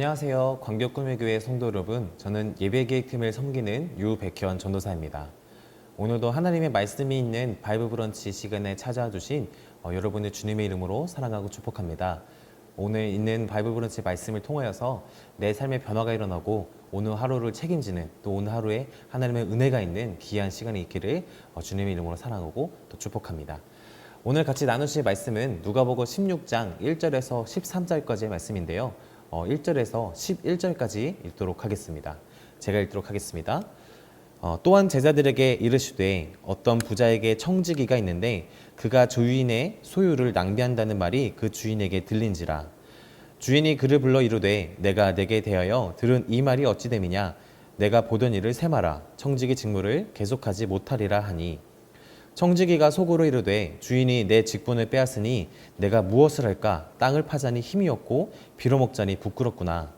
안녕하세요. 광교꿈의교회 성도 여러분, 저는 예배계획팀을 섬기는 유백현 전도사입니다. 오늘도 하나님의 말씀이 있는 바이블 브런치 시간에 찾아와 주신 여러분의 주님의 이름으로 사랑하고 축복합니다. 오늘 있는 바이블 브런치 말씀을 통하여서 내 삶의 변화가 일어나고 오늘 하루를 책임지는, 또 오늘 하루에 하나님의 은혜가 있는 귀한 시간이 있기를 주님의 이름으로 사랑하고 또 축복합니다. 오늘 같이 나누실 말씀은 누가복음 16장 1절에서 13절까지의 말씀인데요. 1절에서 11절까지 읽도록 하겠습니다. 제가 읽도록 하겠습니다. 또한 제자들에게 이르시되 어떤 부자에게 청지기가 있는데 그가 주인의 소유를 낭비한다는 말이 그 주인에게 들린지라. 주인이 그를 불러 이르되 내가 내게 대하여 들은 이 말이 어찌 됨이냐. 내가 보던 일을 세마라. 청지기 직무를 계속하지 못하리라 하니, 청지기가 속으로 이르되 주인이 내 직분을 빼앗으니 내가 무엇을 할까. 땅을 파자니 힘이 없고 빌어먹자니 부끄럽구나.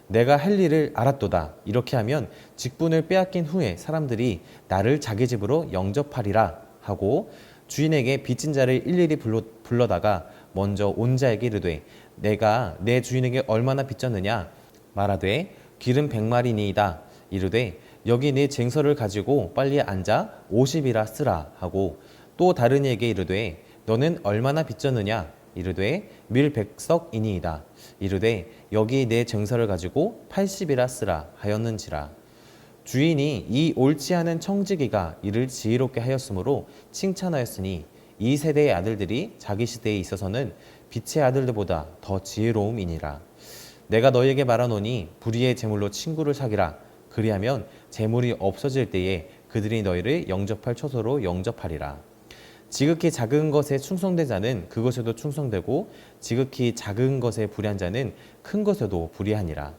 내가 할 일을 알았도다. 이렇게 하면 직분을 빼앗긴 후에 사람들이 나를 자기 집으로 영접하리라 하고, 주인에게 빚진 자를 일일이 불러다가 먼저 온 자에게 이르되 내가 내 주인에게 얼마나 빚졌느냐. 말하되 기름 100마리니이다. 이르되 여기 네 쟁서를 가지고 빨리 앉아 50이라 쓰라 하고, 또 다른 이에게 이르되 너는 얼마나 빚졌느냐. 이르되 밀 100석이니이다. 이르되 여기 내 쟁서를 가지고 80이라 쓰라 하였는지라. 주인이 이 옳지 않은 청지기가 이를 지혜롭게 하였으므로 칭찬하였으니, 이 세대의 아들들이 자기 시대에 있어서는 빛의 아들들보다 더 지혜로움이니라. 내가 너희에게 말하노니 불의의 재물로 친구를 사기라. 그리하면 재물이 없어질 때에 그들이 너희를 영접할 처소로 영접하리라. 지극히 작은 것에 충성된 자는 그것에도 충성되고 지극히 작은 것에 불의한 자는 큰 것에도 불의하니라.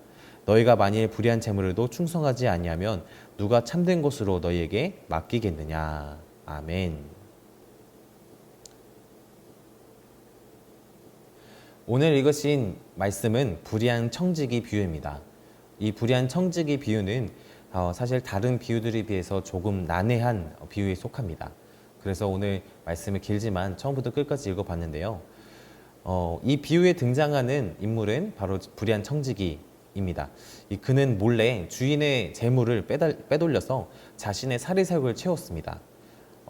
너희가 만일 불의한 재물에도 충성하지 아니하면 누가 참된 것으로 너희에게 맡기겠느냐. 아멘. 오늘 읽으신 말씀은 불의한 청지기 비유입니다. 이 불의한 청지기 비유는 사실 다른 비유들에 비해서 조금 난해한 비유에 속합니다. 그래서 오늘 말씀이 길지만 처음부터 끝까지 읽어봤는데요. 이 비유에 등장하는 인물은 바로 불의한 청지기입니다. 그는 몰래 주인의 재물을 빼돌려서 자신의 사리사욕을 채웠습니다.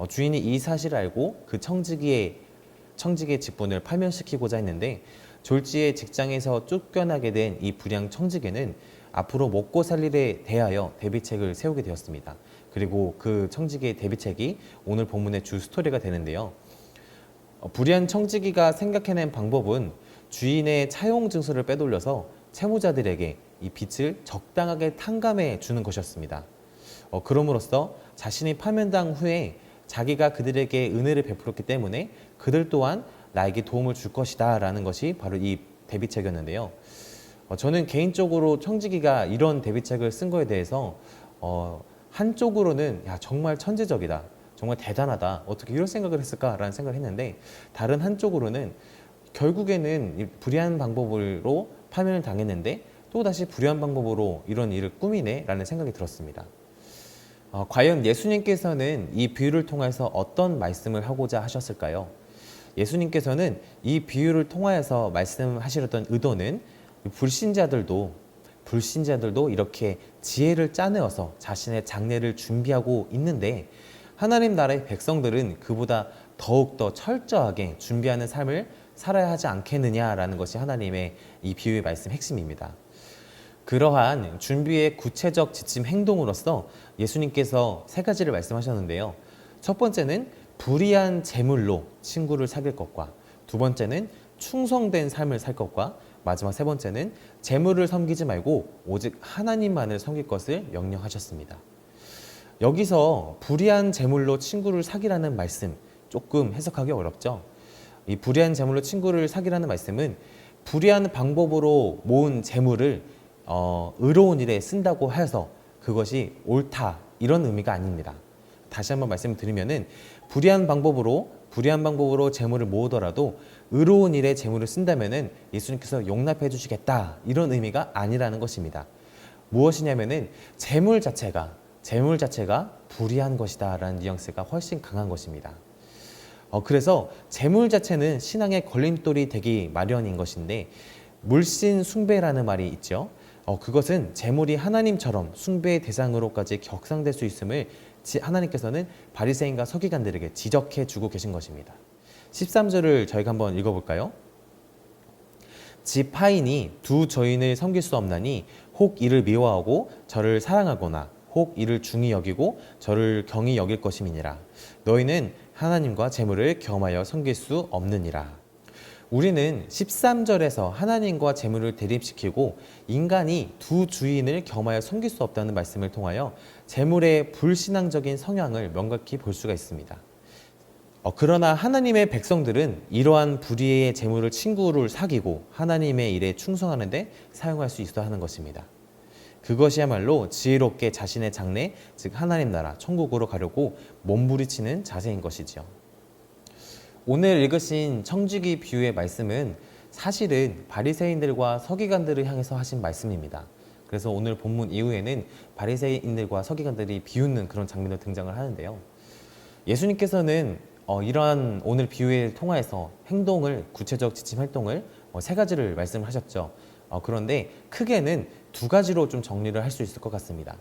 주인이 이 사실을 알고 그 청지기의 직분을 파면시키고자 했는데, 졸지에 직장에서 쫓겨나게 된 이 불의한 청지기는 앞으로 먹고 살 일에 대하여 대비책을 세우게 되었습니다. 그리고 그 청지기의 대비책이 오늘 본문의 주 스토리가 되는데요. 불의한 청지기가 생각해낸 방법은 주인의 차용 증서를 빼돌려서 채무자들에게 이 빚을 적당하게 탕감해 주는 것이었습니다. 그럼으로써 자신이 파면당 후에 자기가 그들에게 은혜를 베풀었기 때문에 그들 또한 나에게 도움을 줄 것이다 라는 것이 바로 이 대비책이었는데요. 저는 개인적으로 청지기가 이런 대비책을 쓴 거에 대해서 한쪽으로는 야, 정말 천재적이다, 정말 대단하다, 어떻게 이런 생각을 했을까라는 생각을 했는데, 다른 한쪽으로는 결국에는 불의한 방법으로 파면을 당했는데 또다시 불의한 방법으로 이런 일을 꾸미네 라는 생각이 들었습니다. 과연 예수님께서는 이 비유를 통해서 어떤 말씀을 하고자 하셨을까요? 예수님께서는 이 비유를 통하여서 말씀하시려던 의도는 불신자들도 이렇게 지혜를 짜내어서 자신의 장래를 준비하고 있는데, 하나님 나라의 백성들은 그보다 더욱더 철저하게 준비하는 삶을 살아야 하지 않겠느냐라는 것이 하나님의 이 비유의 말씀 핵심입니다. 그러한 준비의 구체적 지침 행동으로서 예수님께서 세 가지를 말씀하셨는데요. 첫 번째는 불의한 재물로 친구를 사귈 것과, 두 번째는 충성된 삶을 살 것과, 마지막 세 번째는 재물을 섬기지 말고 오직 하나님만을 섬길 것을 명령하셨습니다. 여기서 불의한 재물로 친구를 사귀라는 말씀, 조금 해석하기 어렵죠? 이 불의한 재물로 친구를 사귀라는 말씀은 불의한 방법으로 모은 재물을 의로운 일에 쓴다고 해서 그것이 옳다, 이런 의미가 아닙니다. 다시 한번 말씀드리면은 불의한 방법으로 재물을 모으더라도 의로운 일에 재물을 쓴다면은 예수님께서 용납해 주시겠다, 이런 의미가 아니라는 것입니다. 무엇이냐면은 재물 자체가 불의한 것이다 라는 뉘앙스가 훨씬 강한 것입니다. 그래서 재물 자체는 신앙의 걸림돌이 되기 마련인 것인데, 물신 숭배라는 말이 있죠. 그것은 재물이 하나님처럼 숭배의 대상으로까지 격상될 수 있음을 하나님께서는 바리새인과 서기관들에게 지적해 주고 계신 것입니다. 13절을 저희가 한번 읽어볼까요? 집 하인이 두 저인을 섬길 수 없나니 혹 이를 미워하고 저를 사랑하거나 혹 이를 중히 여기고 저를 경히 여길 것임이니라. 너희는 하나님과 재물을 겸하여 섬길 수 없느니라. 우리는 13절에서 하나님과 재물을 대립시키고 인간이 두 주인을 겸하여 섬길 수 없다는 말씀을 통하여 재물의 불신앙적인 성향을 명확히 볼 수가 있습니다. 그러나 하나님의 백성들은 이러한 불의의 재물을 친구를 사귀고 하나님의 일에 충성하는 데 사용할 수 있어 하는 것입니다. 그것이야말로 지혜롭게 자신의 장래, 즉 하나님 나라, 천국으로 가려고 몸부리치는 자세인 것이지요. 오늘 읽으신 청지기 비유의 말씀은 사실은 바리새인들과 서기관들을 향해서 하신 말씀입니다. 그래서 오늘 본문 이후에는 바리새인들과 서기관들이 비웃는 그런 장면으로 등장을 하는데요. 예수님께서는 이러한 오늘 비유를 통해서 행동을, 구체적 지침 활동을 세 가지를 말씀하셨죠. 그런데 크게는 두 가지로 좀 정리를 할 수 있을 것 같습니다.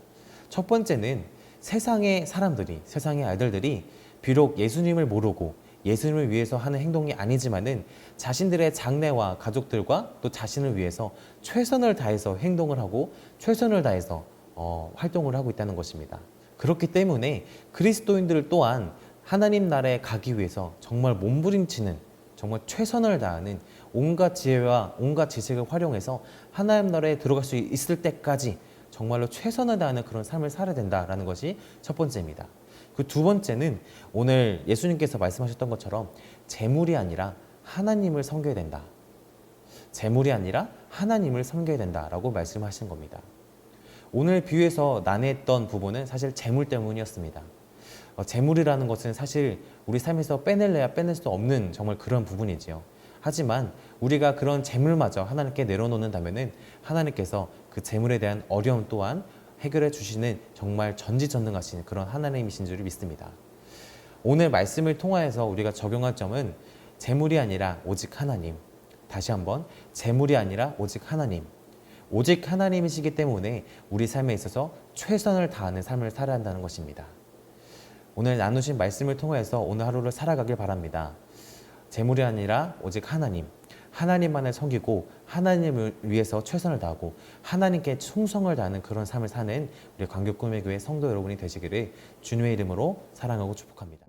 첫 번째는 세상의 사람들이, 세상의 아이들들이 비록 예수님을 모르고 예수님을 위해서 하는 행동이 아니지만은 자신들의 장래와 가족들과 또 자신을 위해서 최선을 다해서 행동을 하고 최선을 다해서 활동을 하고 있다는 것입니다. 그렇기 때문에 그리스도인들 또한 하나님 나라에 가기 위해서 정말 몸부림치는, 정말 최선을 다하는 온갖 지혜와 온갖 지식을 활용해서 하나님 나라에 들어갈 수 있을 때까지 정말로 최선을 다하는 그런 삶을 살아야 된다라는 것이 첫 번째입니다. 그 두 번째는 오늘 예수님께서 말씀하셨던 것처럼 재물이 아니라 하나님을 섬겨야 된다. 재물이 아니라 하나님을 섬겨야 된다라고 말씀하신 겁니다. 오늘 비유에서 난해했던 부분은 사실 재물 때문이었습니다. 재물이라는 것은 사실 우리 삶에서 빼낼래야 빼낼 수 없는 정말 그런 부분이지요. 하지만 우리가 그런 재물마저 하나님께 내려놓는다면은 하나님께서 그 재물에 대한 어려움 또한 해결해 주시는 정말 전지전능하신 그런 하나님이신 줄 믿습니다. 오늘 말씀을 통하여서 우리가 적용할 점은 재물이 아니라 오직 하나님. 다시 한번 재물이 아니라 오직 하나님. 오직 하나님이시기 때문에 우리 삶에 있어서 최선을 다하는 삶을 살아야 한다는 것입니다. 오늘 나누신 말씀을 통해서 오늘 하루를 살아가길 바랍니다. 재물이 아니라 오직 하나님. 하나님만을 섬기고 하나님을 위해서 최선을 다하고 하나님께 충성을 다하는 그런 삶을 사는 우리 광교꿈의 교회 성도 여러분이 되시기를 주님의 이름으로 사랑하고 축복합니다.